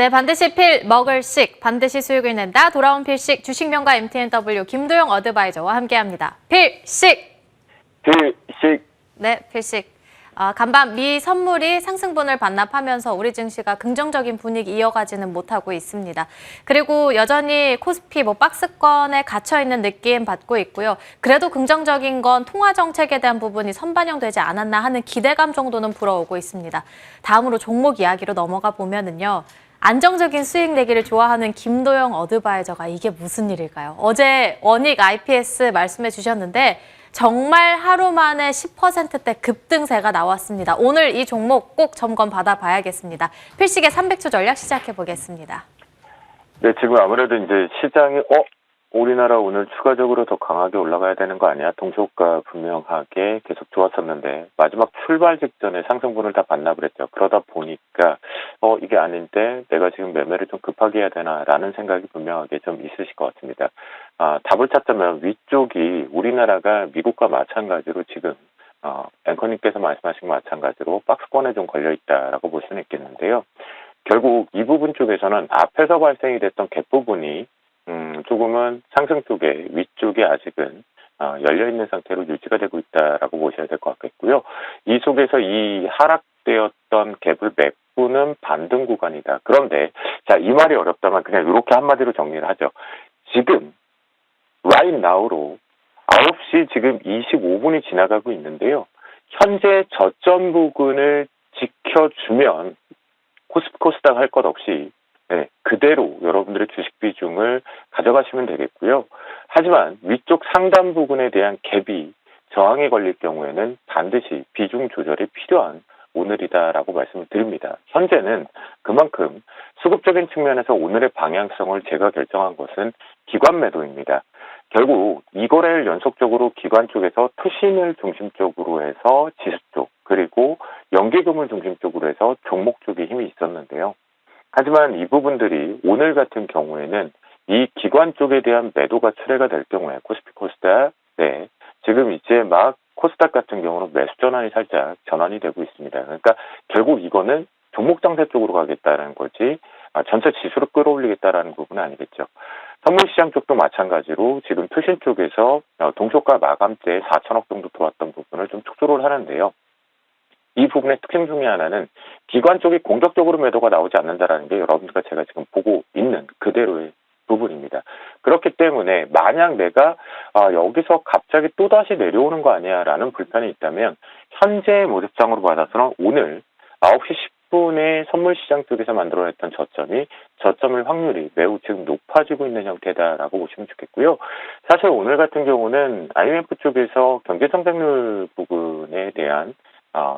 네, 반드시 먹을 식, 반드시 수익을 낸다. 돌아온 필식, 주식명가 MTNW 김도영 어드바이저와 함께합니다. 필식! 필식! 네, 필식. 간밤 미 선물이 상승분을 반납하면서 우리 증시가 긍정적인 분위기 이어가지는 못하고 있습니다. 그리고 여전히 코스피 박스권에 갇혀있는 느낌 받고 있고요. 그래도 긍정적인 건 통화 정책에 대한 부분이 선반영되지 않았나 하는 기대감 정도는 불어오고 있습니다. 다음으로 종목 이야기로 넘어가 보면은요. 안정적인 수익 내기를 좋아하는 김도영 어드바이저가 이게 무슨 일일까요? 어제 원익 IPS 말씀해 주셨는데 정말 하루 만에 10%대 급등세가 나왔습니다. 오늘 이 종목 꼭 점검 받아봐야겠습니다. 필식의 300초 전략 시작해 보겠습니다. 네, 지금 아무래도 이제 시장이 우리나라 오늘 추가적으로 더 강하게 올라가야 되는 거 아니야? 동시효과 분명하게 계속 좋았었는데 마지막 출발 직전에 상승분을 다 반납을 했죠. 그러다 보니까 이게 아닌데 내가 지금 매매를 좀 급하게 해야 되나라는 생각이 분명하게 좀 있으실 것 같습니다. 답을 찾자면 위쪽이 우리나라가 미국과 마찬가지로 지금 앵커님께서 말씀하신 마찬가지로 박스권에 좀 걸려있다라고 볼 수는 있겠는데요. 결국 이 부분 쪽에서는 앞에서 발생이 됐던 갭 부분이 조금은 상승 쪽에 위쪽에 아직은 열려있는 상태로 유지가 되고 있다라고 보셔야 될 것 같겠고요. 이 속에서 이 하락되었던 갭을 메꾸는 반등 구간이다. 그런데 자, 이 말이 어렵다면 그냥 이렇게 한마디로 정리를 하죠. 지금 right now로 9시 지금 25분이 지나가고 있는데요. 현재 저점 부근을 지켜주면 코스피 코스닥 할 것 없이 그대로 여러분들의 주식 비중을 가져가시면 되겠고요. 하지만 위쪽 상단 부분에 대한 갭이 저항에 걸릴 경우에는 반드시 비중 조절이 필요한 오늘이다라고 말씀을 드립니다. 현재는 그만큼 수급적인 측면에서 오늘의 방향성을 제가 결정한 것은 기관 매도입니다. 결국 이 거래를 연속적으로 기관 쪽에서 투신을 중심적으로 해서 지수 쪽 그리고 연기금을 중심적으로 해서 종목 쪽에 힘이 있었는데요. 하지만 이 부분들이 오늘 같은 경우에는 이 기관 쪽에 대한 매도가 출회가 될 경우에 코스피 코스닥 지금 이제 막 코스닥 같은 경우는 매수 전환이 살짝 전환이 되고 있습니다. 그러니까 결국 이거는 종목 장세 쪽으로 가겠다는 거지 전체 지수를 끌어올리겠다라는 부분은 아니겠죠. 선물 시장 쪽도 마찬가지로 지금 투신 쪽에서 동시효과 마감 때 4천억 정도 들어왔던 부분을 좀 축소를 하는데요. 이 부분의 특징 중에 하나는 기관 쪽이 공격적으로 매도가 나오지 않는다라는 게 여러분들과 제가 지금 보고 있는 그대로의 부분입니다. 그렇기 때문에 만약 내가 여기서 갑자기 또다시 내려오는 거 아니야 라는 불편이 있다면 현재 모습장으로 받아서는 오늘 9시 10분에 선물시장 쪽에서 만들어냈던 저점일 확률이 매우 지금 높아지고 있는 형태다라고 보시면 좋겠고요. 사실 오늘 같은 경우는 IMF 쪽에서 경제성장률 부분에 대한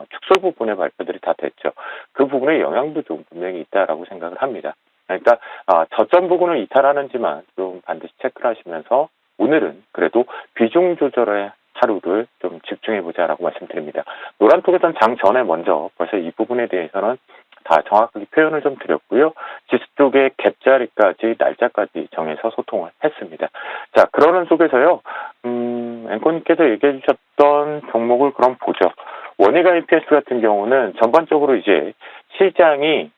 축소 부분의 발표들이 다 됐죠. 그 부분의 영향도 좀 분명히 있다라고 생각을 합니다. 그러니까 저점 부분을 이탈하는지만 좀 반드시 체크를 하시면서 오늘은 그래도 비중 조절의 하루를 좀 집중해보자라고 말씀드립니다. 노란톡에선 장 전에 먼저 벌써 이 부분에 대해서는 다 정확하게 표현을 좀 드렸고요. 지수 쪽에 갭자리까지 날짜까지 정해서 소통을 했습니다. 자, 그러는 속에서요. 앵커님께서 얘기해 주셨던 종목을 그럼 보죠. 원익 IPS 같은 경우는 전반적으로 이제 시장이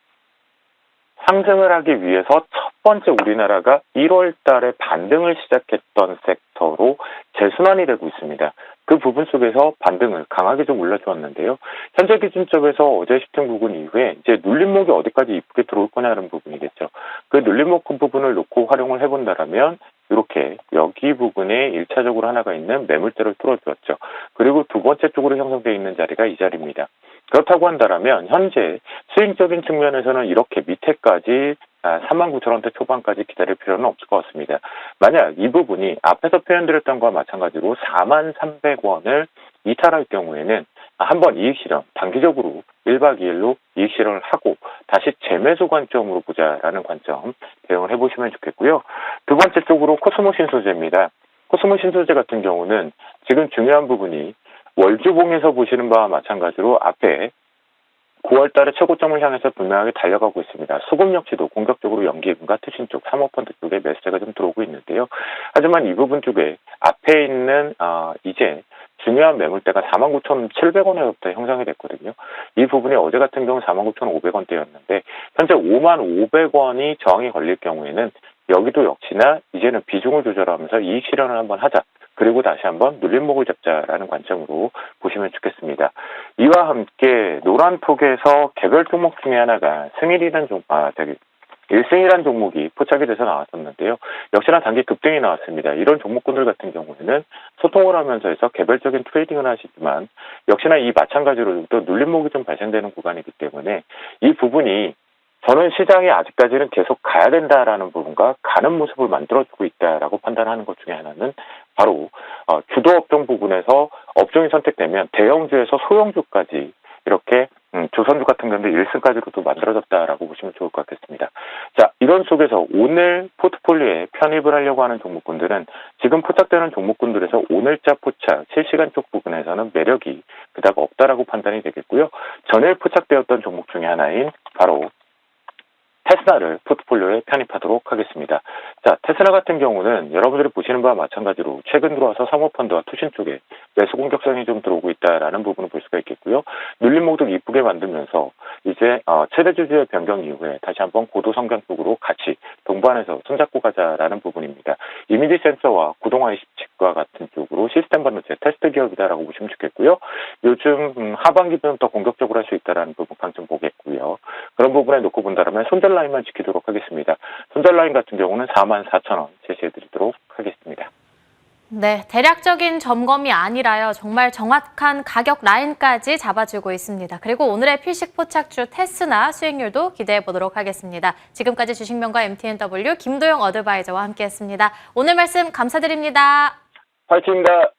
상승을 하기 위해서 첫 번째 우리나라가 1월 달에 반등을 시작했던 섹터로 재순환이 되고 있습니다. 그 부분 속에서 반등을 강하게 좀 올려주었는데요. 현재 기준점에서 어제 시청 부분 이후에 이제 눌림목이 어디까지 이쁘게 들어올 거냐는 부분이겠죠. 그 눌림목 부분을 놓고 활용을 해본다라면 이렇게 여기 부분에 1차적으로 하나가 있는 매물대를 뚫어주었죠. 그리고 두 번째 쪽으로 형성되어 있는 자리가 이 자리입니다. 그렇다고 한다면 현재 수익적인 측면에서는 이렇게 밑에까지 39,000원대 초반까지 기다릴 필요는 없을 것 같습니다. 만약 이 부분이 앞에서 표현드렸던 것과 마찬가지로 43,300원을 이탈할 경우에는 한번 이익 실현, 단기적으로 1박 2일로 이익 실현을 하고 다시 재매수 관점으로 보자라는 관점 대응을 해보시면 좋겠고요. 두 번째 쪽으로 코스모 신소재입니다. 코스모 신소재 같은 경우는 지금 중요한 부분이 월주봉에서 보시는 바와 마찬가지로 앞에 9월 달에 최고점을 향해서 분명하게 달려가고 있습니다. 수급 역시도 공격적으로 연기금과 투신 쪽, 사모펀드 쪽에 매수세가 좀 들어오고 있는데요. 하지만 이 부분 쪽에 앞에 있는 이제 중요한 매물대가 49,700원에서부터 형성이 됐거든요. 이 부분이 어제 같은 경우 49,500원대였는데 현재 55,500원이 저항이 걸릴 경우에는 여기도 역시나 이제는 비중을 조절하면서 이익 실현을 한번 하자. 그리고 다시 한번 눌림목을 잡자라는 관점으로 보시면 좋겠습니다. 이와 함께 노란폭에서 개별 종목 중에 하나가 승일이라는 일승이라는 종목이 포착이 돼서 나왔었는데요. 역시나 단기 급등이 나왔습니다. 이런 종목군들 같은 경우에는 소통을 하면서 해서 개별적인 트레이딩을 하시지만 역시나 이 마찬가지로 또 눌림목이 좀 발생되는 구간이기 때문에 이 부분이 저는 시장이 아직까지는 계속 가야 된다라는 부분과 가는 모습을 만들어주고 있다라고 판단하는 것 중에 하나는 바로 주도 업종 부분에서 업종이 선택되면 대형주에서 소형주까지 이렇게 조선주 같은 경우는 1승까지로도 만들어졌다라고 보시면 좋을 것 같겠습니다. 자, 이런 속에서 오늘 포트폴리오에 편입을 하려고 하는 종목군들은 지금 포착되는 종목군들에서 오늘자 포착, 실시간 쪽 부분에서는 매력이 그다가 없다라고 판단이 되겠고요. 전일 포착되었던 종목 중에 하나인 바로 테스라를 포트폴리오에 편입하도록 하겠습니다. 자, 테스라 같은 경우는 여러분들이 보시는 바와 마찬가지로 최근 들어와서 사모펀드와 투신 쪽에 매수 공격성이 좀 들어오고 있다라는 부분을 볼 수가 있겠고요. 눌림목도 이쁘게 만들면서 이제 최대 주주의 변경 이후에 다시 한번 고도 성장 쪽으로 같이 동반해서 손잡고 가자라는 부분입니다. 이미지 센서와 구동 IC칩과 같은 쪽으로 시스템 반도체 테스트 기업이다라고 보시면 좋겠고요. 요즘 하반기는 더 공격적으로 할 수 있다라는 부분 강점 보겠고요. 그런 부분에 놓고 본다면 손절 라인만 지키도록 하겠습니다. 손절 라인 같은 경우는 44,000원 제시해드리도록 하겠습니다. 네, 대략적인 점검이 아니라요. 정말 정확한 가격 라인까지 잡아주고 있습니다. 그리고 오늘의 필식 포착주 테스나 수익률도 기대해 보도록 하겠습니다. 지금까지 주식명가 MTNW 김도영 어드바이저와 함께했습니다. 오늘 말씀 감사드립니다. 화이팅입니다.